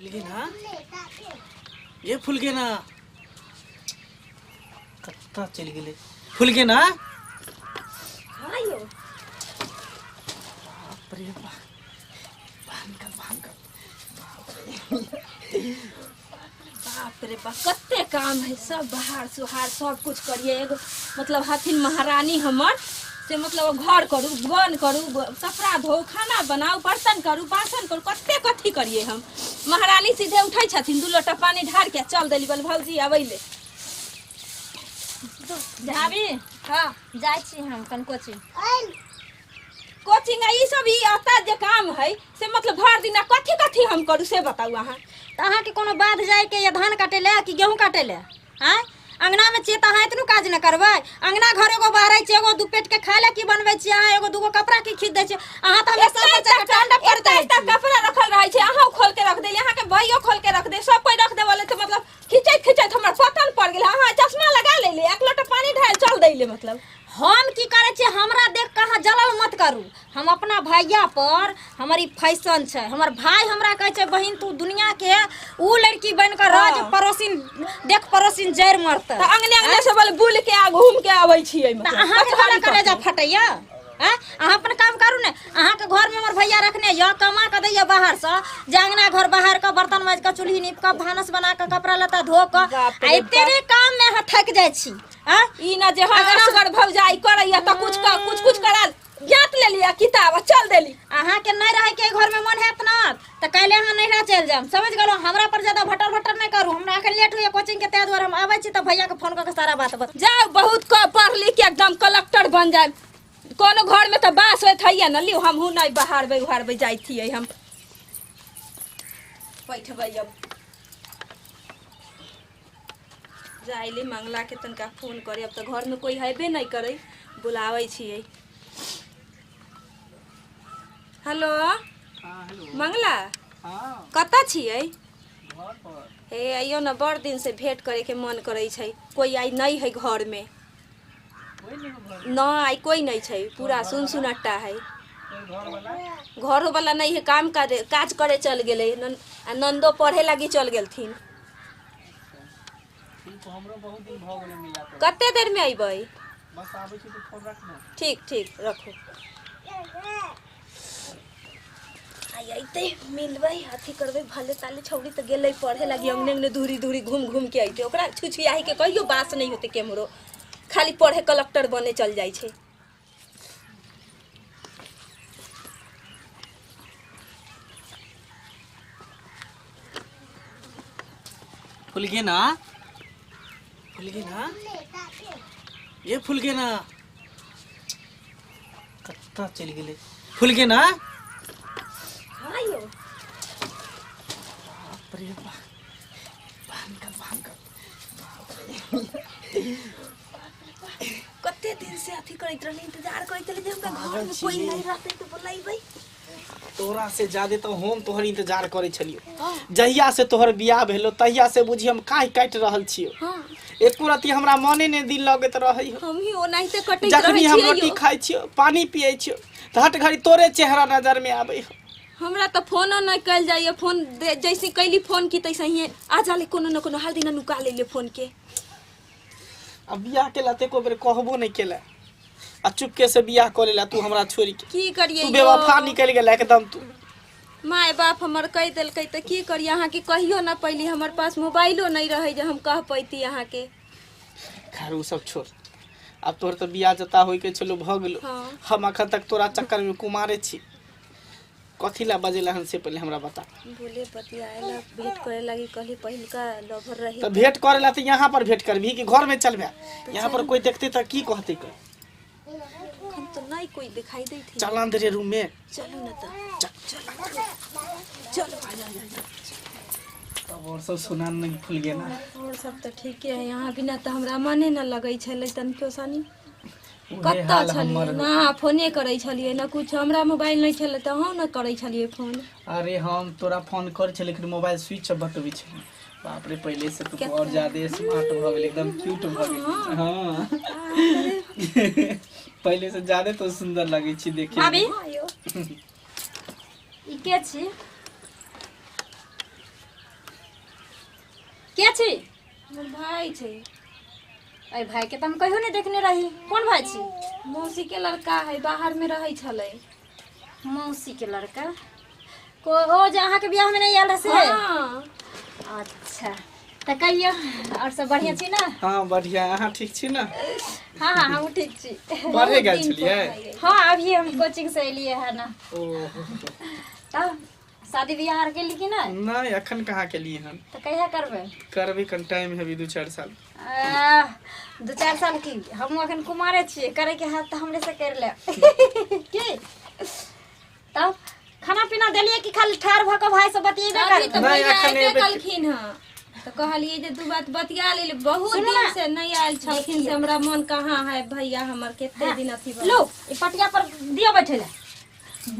फुलगे ना ये फुलगे ना कत्ता चली गेले फुलगे ना आयो बाप रे बाप रे बाप कत्ते काम है। सब बहार सुहार सब कुछ करिए। एगो मतलब हथिन महारानी हमर से मतलब घर करू बन करू कपड़ा धो खाना बनाओ बर्तन करू बासन करू कत्ते कथी करिए। हम महारानी सीधे उठै छथिन 2 लोटा पानी ढार के चल देली बोल भौजी आबैले भाभी हाँ जाय छी हम कन कोचिंग ई सब ई आता जे काम है से मतलब भर दिना कथी कथी हम करू से बताऊ। अहाँ तो अहाँ के कोनो बाध जाय के या धान काटे ले कि गेहूं काटे ले हैं अंगना में छिए त अहाँ इतनो काज न करबै। अंगना घर एगो बाहर छै एगो 2 पेट के खाय ले की बनबै छी अहाँ एगो 2 गो कपड़ा की खरीद दै छी अहाँ त हमेशा बच्चा के ठंडा पड़ दै छी। कपड़ा रखल रहै छै अहाँ खोल के रख देली अहाँ के भाइयो खोल के रख दे सब कोई रख दे वाले तो मतलब खिचैत हमर पतन पड़ गेल। अहाँ चश्मा लगा लेले 1 लोटा पानी ढाल चल दैले मतलब हम की करे छी हमरा देख के अहाँ जलल मत करू। हम अपना भैया पर हमारी फैशन छै हमर भाई हमरा कहे छै बहिन तू दुनिया के ऊ लड़की बन के राज पड़ोसिन देख पड़ोसिन जैर मरत त अंगने से बोले बुल के आ घूम के आबै छियै मतलब अहाँ के वाला करे जा फटैया हैं अहाँ अपन काम करू ने। अहाँ के घर में हमर भैया रखने य कमा के दैया बाहर से जांगना घर बाहर का बर्तन माज के चूल्ही नीप के भानस बना के कपड़ा लत्ता धो के आ तेरे काम में अहाँ थक जाय छी। हैं ई ना जे हम असगर भौजाई करैया त कुछ करा ज्ञात ले लिया किताब चल देली। अहाँ के नहीं रहे के घर में मन हैत ना त काले अहाँ नहीं रह चल जाम समझ गेलो। हमरा पर ज्यादा भटर नहीं करू हमरा के लेट होय कोचिंग के तै द्वारा हम आबै छी त भैया के फोन करके सारा बात बता जाओ बहुत पढ़ लिख के एकदम कलेक्टर बन जाए। कोनो घर में तो बास होत है न लियो हम हूं नहीं बहारबे जाई थी हम बैठबै अब जाइले मंगला के तनका फोन करे। अब तो घर में कोई हेबे नहीं करे बुलावे छियै। हेलो हां हेलो मंगला हां कता छियै घर पर हे आइयो न बड़ दिन से भेंट करे के मन करे छै कोई आई नहीं है घर में कोई नहीं घर न आई कोई नहीं छै पूरा सुनसुनट्टा है। घर घरो वाला नहीं है काज करे चल गेले नंदो पढ़े लगी चल गेलथिन। ठीक हमरो बहुत दिन भ गेलै मिला के कते देर में अइबै बस आबै छी तो फोन रख ना ठीक रखो आइते मिलबै अथी करबै भले ताले छौड़ी तो गेलै पढ़े लगी अंगने दूरी घूम के आइते ओकरा छुछियाही के कहियो बास नहीं होते केमरो खाली पढ़े कलेक्टर बने चल जाई छे। फुलगे ना ये फुलगे ना कत्ता चली गेले फुलगे ना आयो बाप रे कते दिन से अथी करैत रहली इंतजार करैत रहली जे हमरा घर में कोई नहीं रहते तो बुलाइबै। तोरा से ज्यादा तो हम तोहर इंतजार करे छलियो जहिया से तोहर बियाह भेलो तहिया से बुझी हम काहे काट रहल छियो। हां एको रति हमरा मने ने दिल लगत रहई हम ही ओनाहिते कटैत जखनी रहै हम छियै। रोटी खाइ छियो पानी पियै छियो त हट घड़ी तोरे चेहरा नजर में आबै हमरा तो फोन नहीं कल जाइए फोन जैसे कैली फोन की तैसे ही आ जाले कोनो न कोनो हर दिन नुका ले फोन के। अब बियाह केला ते को बेर कहबो नहीं केला आ चुपके से बियाह कर लेला तू हमरा छोड़ी के की करिए तू बेवफा निकल गेला एकदम तू। माय बाप हमर कह देलकै त की करिए अहाँ के कहियो ना पहले हमर पास मोबाइलो नहीं रहे जे हम कह पैती अहाँ के। खैर उ सब छोड़ अब तोर तो बियाह जता होई के चलो भ गेलो। हाँ। हम अखन तक तोरा चक्कर में कुमारे छी कथी ला बजेला हन से पहले हमरा बता। बोले पतियाएला भेंट करे लगी कहली पहिल का लवर रही तो भेंट करेला तो यहाँ पर भेंट करबी कि घर में चलबे यहाँ पर कोई देखते त की कहते कर हम तो नहीं कोई दिखाई दे थी। चल अंदर रूम में चलो ना तो चलो अब और सब सुनान नहीं फूल गया ना और सब तो ठीक है यहाँ बिना तो हमरा मने न लगै छलै तनिको सानी उहे कत्ता हाल छलिए हमर ना फोने करे छलिए ना कुछ हमरा मोबाइल नहीं छले त हम न करे छलिए फोन। अरे हम तोरा फोन कर छे लेकिन मोबाइल स्विच ऑफ बटबी छे बाप रे पहले से तू और ज्यादा स्मार्ट भ गेल एकदम क्यूट भ गेल। हां पहले से ज्यादा तो सुंदर लगे छी देखे भाभी ई के छी के छी? हमर भाई छै। अरे भाई के तो हम कहियो नहीं देखने रही। कौन भाई छी? मौसी के लड़का है, बाहर में रहे छले। मौसी के लड़का को ओ जहाँ के बियाह में नहीं आयल से? हाँ। अच्छा तो कहियो और सब बढ़िया छी ना? हाँ बढ़िया, अहाँ ठीक छी ना? हाँ हाँ हम ठीक छी। पढ़े गेल छलिए? हाँ अभी हम कोचिंग से एलिए है ना। ओह तब शादी बियाह आर केली कि ना? नहीं अखन कहाँ के लिए हन। तो कहिया करबे? करबे कन टाइम है, अभी 2-4 साल। 2-4 साल की हम अखन कुमारे छिए, करे के हाथ तो हमरे से कर ले। की तब खाना पीना देलिए कि खाली ठार भ के भाई से बतिएबे अभी कर? तो नहीं, भैया एखन एबे एबे- कलखिन हँ तो कहलिए जे दू बात बतिया ले। बहुत सुनू दिन ना। से नहीं आयल छलखिन से हमरा मन कहाँ है भैया हमर केते दिन अथी भऽ लो ई पटिया पर दियो बैठे ले।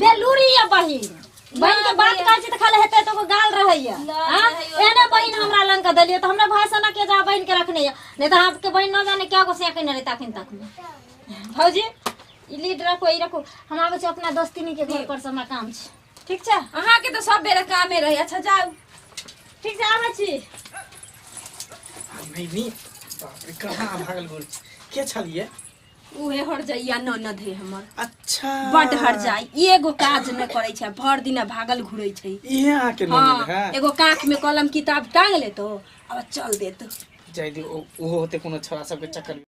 बेलूरी या बहिन बहन के बात कहै छै त खाली हेते तो गाल रहैया। हां एने बहन हमरा लंग के देलिए तो हमरा भाई से ना के जा बहन के रखने या, नहीं तो आपके बहन न जाने क्या को से के नहीं ताकिन तक में। भौजी ई लीड रखो, ई रखो, हम आबै छी अपना दोस्तिनी के घर पर से हमरा काम छै। ठीक छै? अहाँ के तो सब बेरा कामे रही। अच्छा जाओ। ठीक छै आबै छी। नहीं बाप रे कहाँ भागल गोल के छलिए? उहे हर जाइया ननद है हमर। अच्छा बड हर जाई, एगो काज न करे छै, भर दिन भागल घुरै छै। ये आके ननद है। हाँ, एगो काख में कलम किताब टांग ले तो अब चल देत। जाय दे, ओहो होते कोनो छोरा सब के चक्कर में।